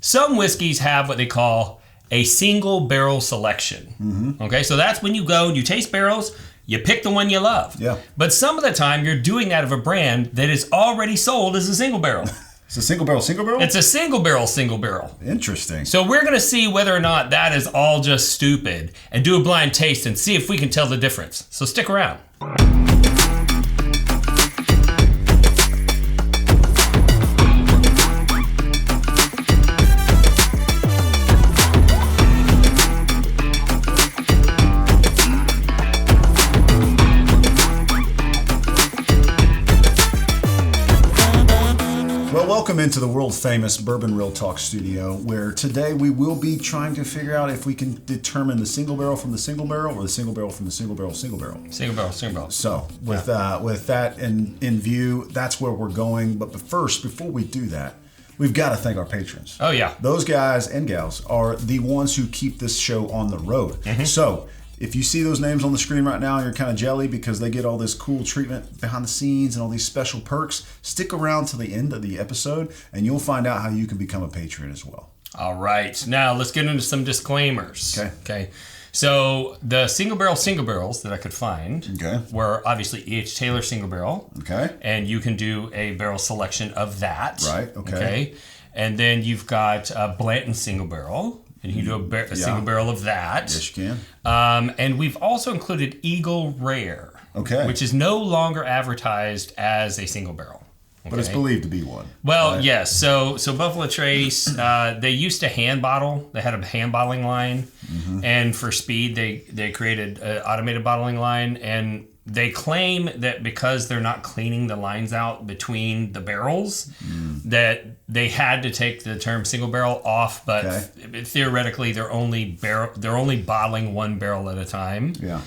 some whiskeys have what they call a single barrel selection. Okay, so that's when you go and you taste barrels, you pick the one you love. Yeah. But some of the time you're doing that of a brand that is already sold as a single barrel. It's a single barrel? It's a single barrel. Interesting. So we're going to see whether or not that is all just stupid and do a blind taste and see if we can tell the difference. So stick around. Welcome into the world famous Bourbon Real Talk studio, where today we will be trying to figure out if we can determine the single barrel from the single barrel or the single barrel from the single barrel. Single barrel. So with that in view, that's where we're going. But first, before we do that, we've got to thank our patrons. Oh yeah. Those guys and gals are the ones who keep this show on the road. So if you see those names on the screen right now and you're kind of jelly because they get all this cool treatment behind the scenes and all these special perks, stick around to the end of the episode and you'll find out how you can become a patron as well. All right. Now let's get into some disclaimers. Okay. So the single barrels that I could find were obviously E.H. Taylor single barrel. Okay. And you can do a barrel selection of that. Right. Okay. And then you've got Blanton single barrel. And you can do a single barrel of that. Yes, you can. And we've also included Eagle Rare. Okay. Which is no longer advertised as a single barrel. Okay? But it's believed to be one. Well, right? Yes. So buffalotrace, they used to hand bottle. They had a hand bottling line. And for speed, they created an automated bottling line. And they claim that because they're not cleaning the lines out between the barrels, that they had to take the term single barrel off. But theoretically, they're only bottling one barrel at a time. Yeah.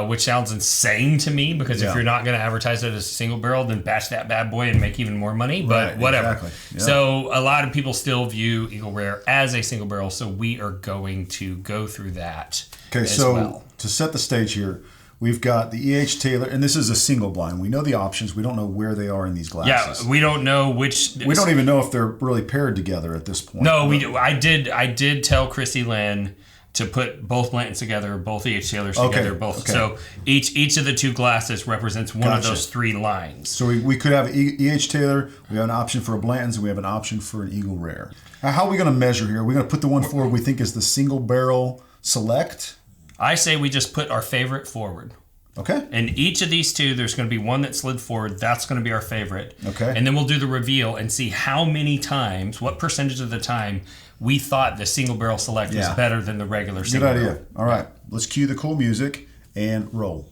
Which sounds insane to me because if you're not going to advertise it as a single barrel, then batch that bad boy and make even more money. But whatever. Exactly. Yeah. So a lot of people still view Eagle Rare as a single barrel. So we are going to go through that. Okay. So to set the stage here, we've got the E.H. Taylor, and this is a single blind. We know the options. We don't know where they are in these glasses. Yeah, we don't know which. We don't even know if they're really paired together at this point. No, we do. I did tell Chrissy Lynn to put both Blantons together, both E.H. Taylors together, both. Okay. So each of the two glasses represents one of those three lines. So we could have E.H. Taylor. We have an option for a Blanton's, and we have an option for an Eagle Rare. Now, how are we going to measure here? Are we going to put the one forward we think is the single barrel select? I say we just put our favorite forward. Okay. And each of these two, there's going to be one that slid forward. That's going to be our favorite. Okay. And then we'll do the reveal and see how many times, what percentage of the time, we thought the single barrel select was better than the regular single barrel. Good idea. All right. Let's cue the cool music and roll.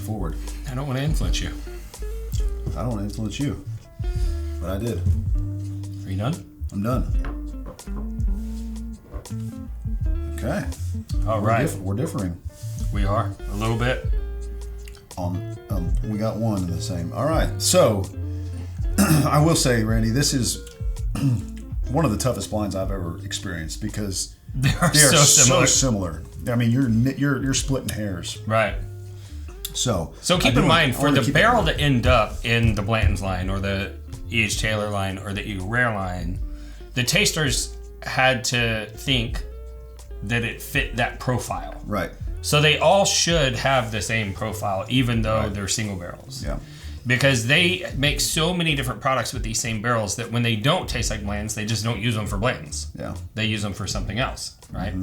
Forward. I don't want to influence you. I don't want to influence you. But I did. Are you done? I'm done. Okay. All right. We're differing. We are. A little bit. We got one in the same. All right. So, I will say, Randy, this is one of the toughest blinds I've ever experienced because they are so similar. I mean, you're splitting hairs. Right. So keep in mind, for the barrel to end up in the Blanton's line or the E.H. Taylor line or the Eagle Rare line, the tasters had to think that it fit that profile. Right. So they all should have the same profile, even though they're single barrels. Yeah. Because they make so many different products with these same barrels that when they don't taste like Blantons, they just don't use them for Blantons. Yeah. They use them for something else, right?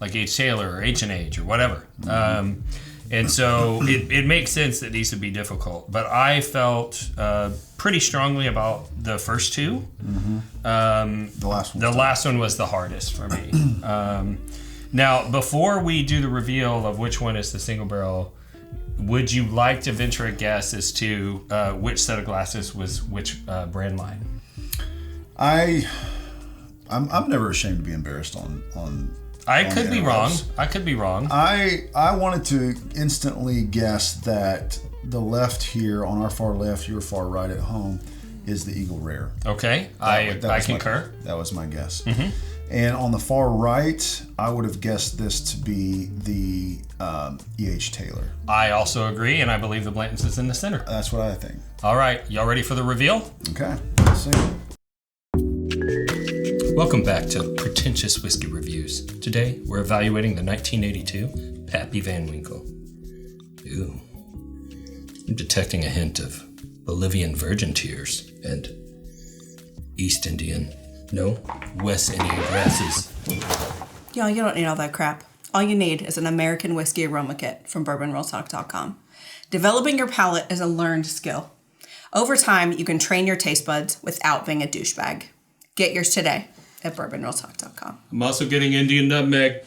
Like H. Taylor or H&H or whatever. And so it makes sense that these would be difficult. But I felt pretty strongly about the first two. The last one was the hardest for me. Now, before we do the reveal of which one is the single barrel, would you like to venture a guess as to which set of glasses was which brand line? I'm never ashamed to be embarrassed on I could be wrong. I could be wrong. I wanted to instantly guess that the left here, on our far left, your far right at home, is the Eagle Rare. Okay, I concur. That was my guess. Mm-hmm. And on the far right, I would have guessed this to be the E.H. Taylor. I also agree, and I believe the Blantons is in the center. That's what I think. All right, y'all ready for the reveal? Okay, let's see. Welcome back to Pretentious Whiskey Reviews. Today, we're evaluating the 1982 Pappy Van Winkle. Ooh. I'm detecting a hint of Bolivian virgin tears and East Indian, no, West Indian grasses. Y'all, you don't need all that crap. All you need is an American whiskey aroma kit from bourbonrealtalk.com. Developing your palate is a learned skill. Over time, you can train your taste buds without being a douchebag. Get yours today at bourbonrealtalk.com. I'm also getting Indian nutmeg.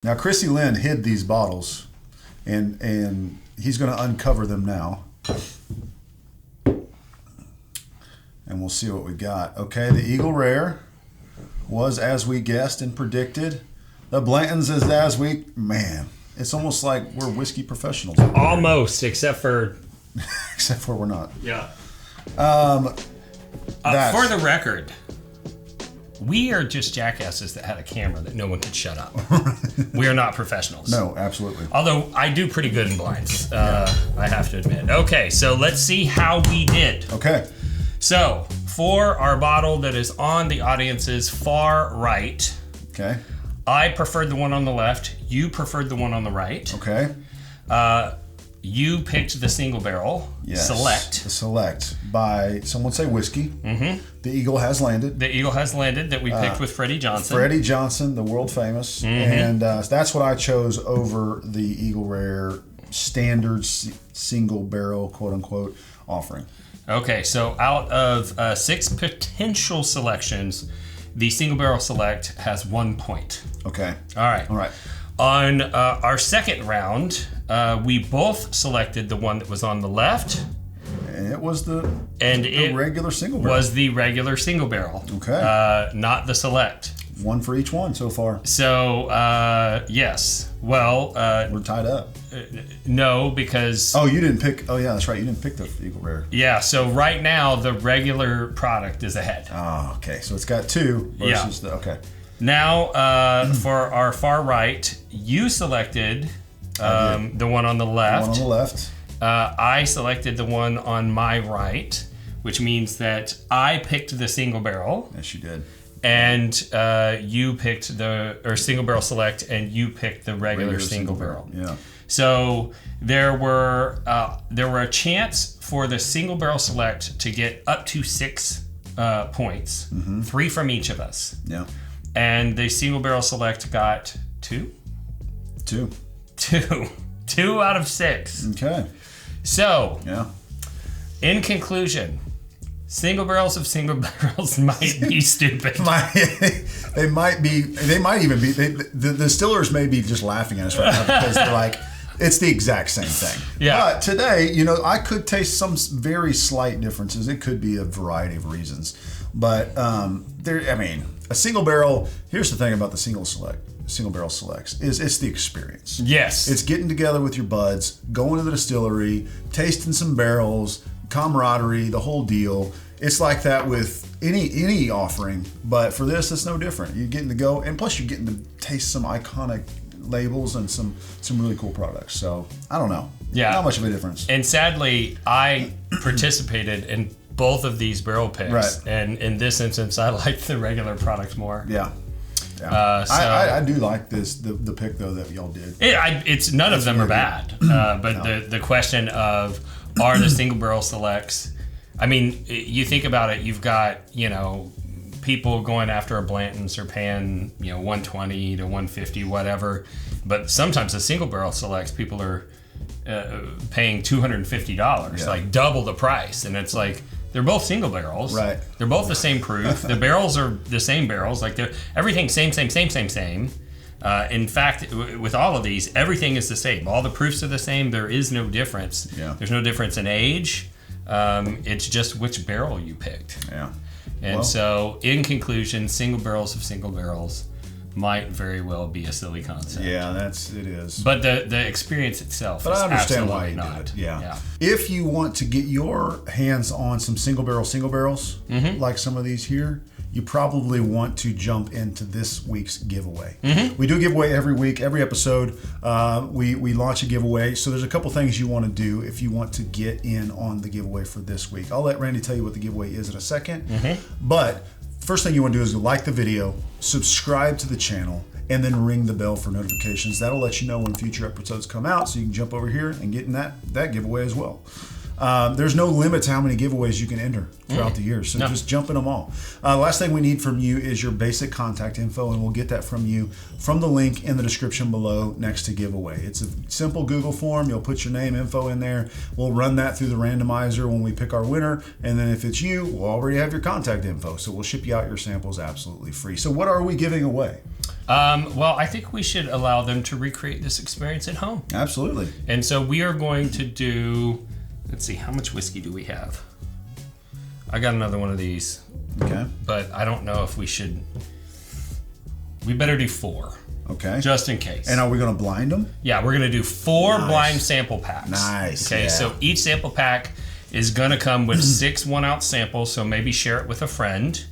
Now, Chrissy Lynn hid these bottles, and he's going to uncover them now. And we'll see what we got. Okay, the Eagle Rare was as we guessed and predicted. The Blantons is as we... Man, it's almost like we're whiskey professionals. Almost, except for... Except for we're not. Yeah. For the record, we are just jackasses that had a camera that no one could shut up. We are not professionals. No, absolutely. Although I do pretty good in blinds, I have to admit. Okay, so let's see how we did. Okay. So, for our bottle that is on the audience's far right, Okay. I preferred the one on the left. You preferred the one on the right. Okay. You picked the single barrel. Yes. Select. The Select by, someone say whiskey. Mm-hmm. The Eagle has landed. The Eagle has landed that we picked with Freddie Johnson. Freddie Johnson, the world famous. Mm-hmm. And that's what I chose over the Eagle Rare standard single barrel, quote unquote, offering. Okay, so out of 6 potential selections, the single barrel select has 1 point. Okay. All right. All right. On our second round, we both selected the one that was on the left. And it was the regular single barrel. Was the regular single barrel. Okay. Not the select. One for each one so far. So, yes. Well... we're tied up. No, because... Oh, you didn't pick... Oh, yeah, that's right. You didn't pick the Eagle Rare. Yeah, so right now, the regular product is ahead. Oh, okay. So it's got 2 versus the... Okay. Now, for our far right, you selected the one on the left. The one on the left. I selected the one on my right, which means that I picked the single barrel. Yes, you did. And you picked the single barrel select, and you picked the regular single barrel. Yeah. So there were a chance for the single barrel select to get up to 6 points, 3 from each of us. Yeah. And the single barrel select got 2? 2. 2 out of 6. Okay. So, yeah. In conclusion, single barrels of single barrels might be stupid. They might be. They might even be. The distillers may be just laughing at us right now because they're like, it's the exact same thing. Yeah. But today, I could taste some very slight differences. It could be a variety of reasons. But a single barrel. Here's the thing about the single barrel selects is it's the experience. Yes. It's getting together with your buds, going to the distillery, tasting some barrels, camaraderie, the whole deal. It's like that with any offering, but for this, it's no different. You're getting to go, and plus you're getting to taste some iconic labels and some really cool products. So I don't know. Yeah. Not much of a difference. And sadly, I participated in both of these barrel picks. Right. And in this instance, I liked the regular product more. Yeah. Yeah. So I do like the pick though that y'all did. It's none of them are bad, but no. the question of are the single barrel selects? I mean, you think about it. You've got people going after a Blantons or paying $120 to $150 whatever, but sometimes the single barrel selects people are paying $250, like double the price, and it's like. They're both single barrels. Right. They're both the same proof. The barrels are the same barrels. Like they're everything same. In fact, with all of these, everything is the same. All the proofs are the same. There is no difference. Yeah. There's no difference in age. It's just which barrel you picked. Yeah. And so, in conclusion, single barrels of single barrels might very well be a silly concept. Yeah, it is. But the experience itself But is I understand why absolutely you not. did it. Yeah. If you want to get your hands on some single barrels, like some of these here, you probably want to jump into this week's giveaway. We do a giveaway every week, every episode. We launch a giveaway. So there's a couple things you want to do if you want to get in on the giveaway for this week. I'll let Randy tell you what the giveaway is in a second. But first thing you want to do is like the video, subscribe to the channel, and then ring the bell for notifications. That'll let you know when future episodes come out, so you can jump over here and get in that giveaway as well. There's no limit to how many giveaways you can enter throughout the year, so just jump in them all. Last thing we need from you is your basic contact info, and we'll get that from you from the link in the description below next to giveaway. It's a simple Google form. You'll put your name, info in there. We'll run that through the randomizer when we pick our winner, and then if it's you, we'll already have your contact info, so we'll ship you out your samples absolutely free. So what are we giving away? Well, I think we should allow them to recreate this experience at home. Absolutely. And so we are going to do... Let's see, how much whiskey do we have? I got another one of these. Okay. But I don't know if we should... We better do 4. Okay. Just in case. And are we going to blind them? Yeah, we're going to do 4 blind sample packs. Nice. Okay, yeah. so each sample pack is going to come with 6 1-ounce samples, so maybe share it with a friend.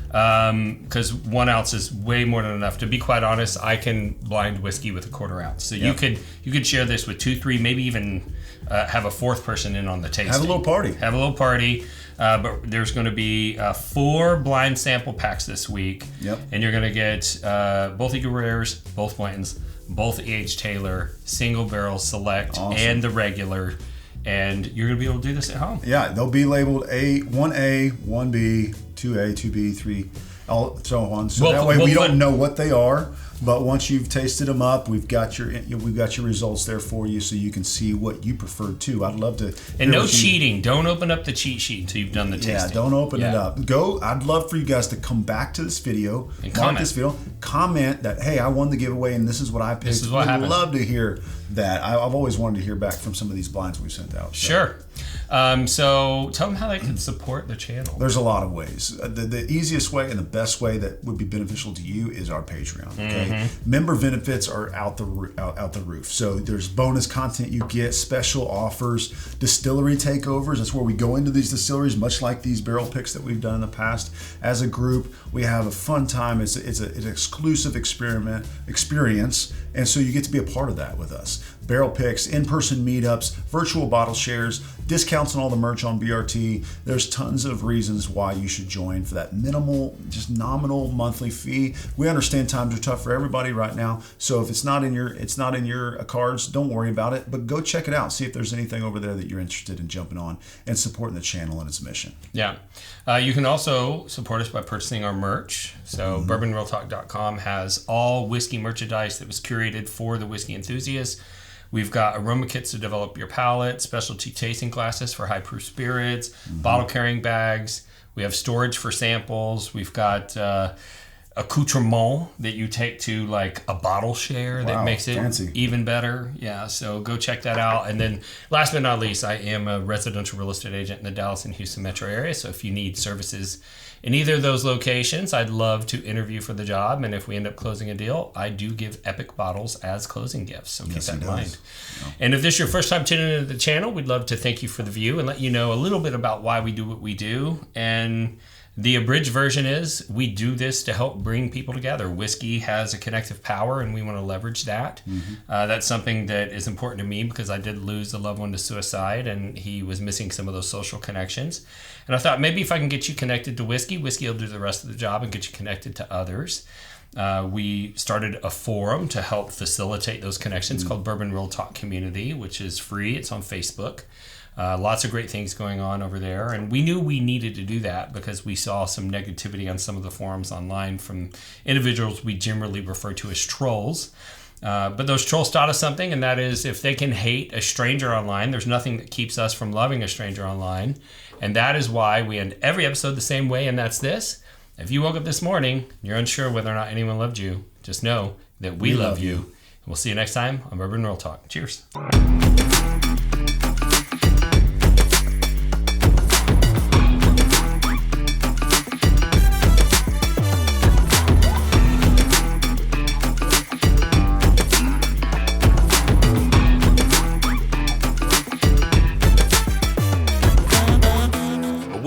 Because 1 ounce is way more than enough. To be quite honest, I can blind whiskey with a 1/4 ounce. So you could share this with 2, 3, maybe even have a 4th person in on the tasting. Have a little party. Have a little party. But there's going to be 4 blind sample packs this week. Yep. And you're going to get both Eagle Rares, both Blantons, both E.H. Taylor, single barrel select, and the regular. And you're going to be able to do this at home. Yeah, they'll be labeled 1A, 1B, 2A, 2B, 3, so on. So that way we don't know what they are, but once you've tasted them up, we've got your results there for you, so you can see what you prefer too. I'd love to. And no cheating. Don't open up the cheat sheet until you've done the tasting. Yeah, don't open it up. I'd love for you guys to come back to this video and comment that, hey, I won the giveaway and this is what I picked. This is what happened. I'd love to hear that. I've always wanted to hear back from some of these blinds we've sent out. So. Sure. So tell them how they can support the channel. There's a lot of ways. The easiest way and the best way that would be beneficial to you is our Patreon. Okay, member benefits are out the roof. So there's bonus content you get, special offers, distillery takeovers. That's where we go into these distilleries, much like these barrel picks that we've done in the past. As a group, we have a fun time. It's an exclusive experience, and so you get to be a part of that with us. Barrel picks, in-person meetups, virtual bottle shares, discounts on all the merch on BRT. There's tons of reasons why you should join for that minimal, just nominal monthly fee. We understand times are tough for everybody right now, so if it's not in your cards, don't worry about it. But go check it out. See if there's anything over there that you're interested in jumping on and supporting the channel and its mission. Yeah, you can also support us by purchasing our merch. So bourbonrealtalk.com has all whiskey merchandise that was curated for the whiskey enthusiasts. We've got aroma kits to develop your palate, specialty tasting glasses for high proof spirits, bottle carrying bags. We have storage for samples. We've got accoutrement that you take to like a bottle share that makes it fancy. Even better. Yeah, so go check that out. And then last but not least, I am a residential real estate agent in the Dallas and Houston metro area. So if you need services in either of those locations, I'd love to interview for the job. And if we end up closing a deal, I do give epic bottles as closing gifts. So keep that in mind. Yeah. And if this is your first time tuning into the channel, we'd love to thank you for the view and let you know a little bit about why we do what we do. And the abridged version is we do this to help bring people together. Whiskey has a connective power, and we want to leverage that. That's something that is important to me because I did lose a loved one to suicide, and he was missing some of those social connections. And I thought maybe if I can get you connected to whiskey will do the rest of the job and get you connected to others. We started a forum to help facilitate those connections called Bourbon Real Talk Community, which is free. It's on Facebook. Lots of great things going on over there. And we knew we needed to do that because we saw some negativity on some of the forums online from individuals we generally refer to as trolls. But those trolls taught us something, and that is if they can hate a stranger online, there's nothing that keeps us from loving a stranger online. And that is why we end every episode the same way, and that's this. If you woke up this morning, you're unsure whether or not anyone loved you, just know that we love you. And we'll see you next time on Bourbon Real Talk. Cheers.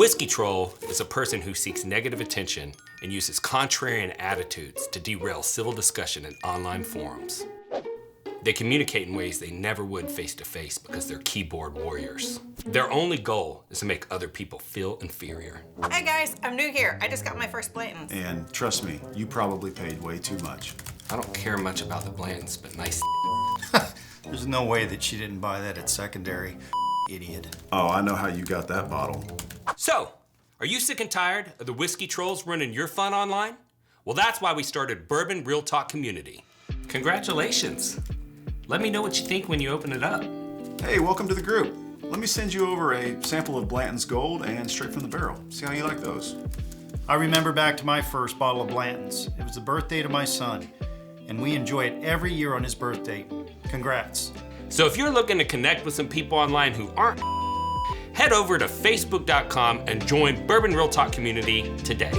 Whiskey troll is a person who seeks negative attention and uses contrarian attitudes to derail civil discussion in online forums. They communicate in ways they never would face to face because they're keyboard warriors. Their only goal is to make other people feel inferior. Hey guys, I'm new here. I just got my first blantons. And trust me, you probably paid way too much. I don't care much about the blends, but nice. There's no way that she didn't buy that at secondary. Idiot. Oh, I know how you got that bottle. So, are you sick and tired of the whiskey trolls running your fun online? Well, that's why we started Bourbon Real Talk Community. Congratulations. Let me know what you think when you open it up. Hey, welcome to the group. Let me send you over a sample of Blanton's Gold and Straight from the Barrel. See how you like those. I remember back to my first bottle of Blantons. It was the birthday to my son, and we enjoy it every year on his birthday. Congrats. So if you're looking to connect with some people online who aren't, head over to facebook.com and join Bourbon Real Talk Community today.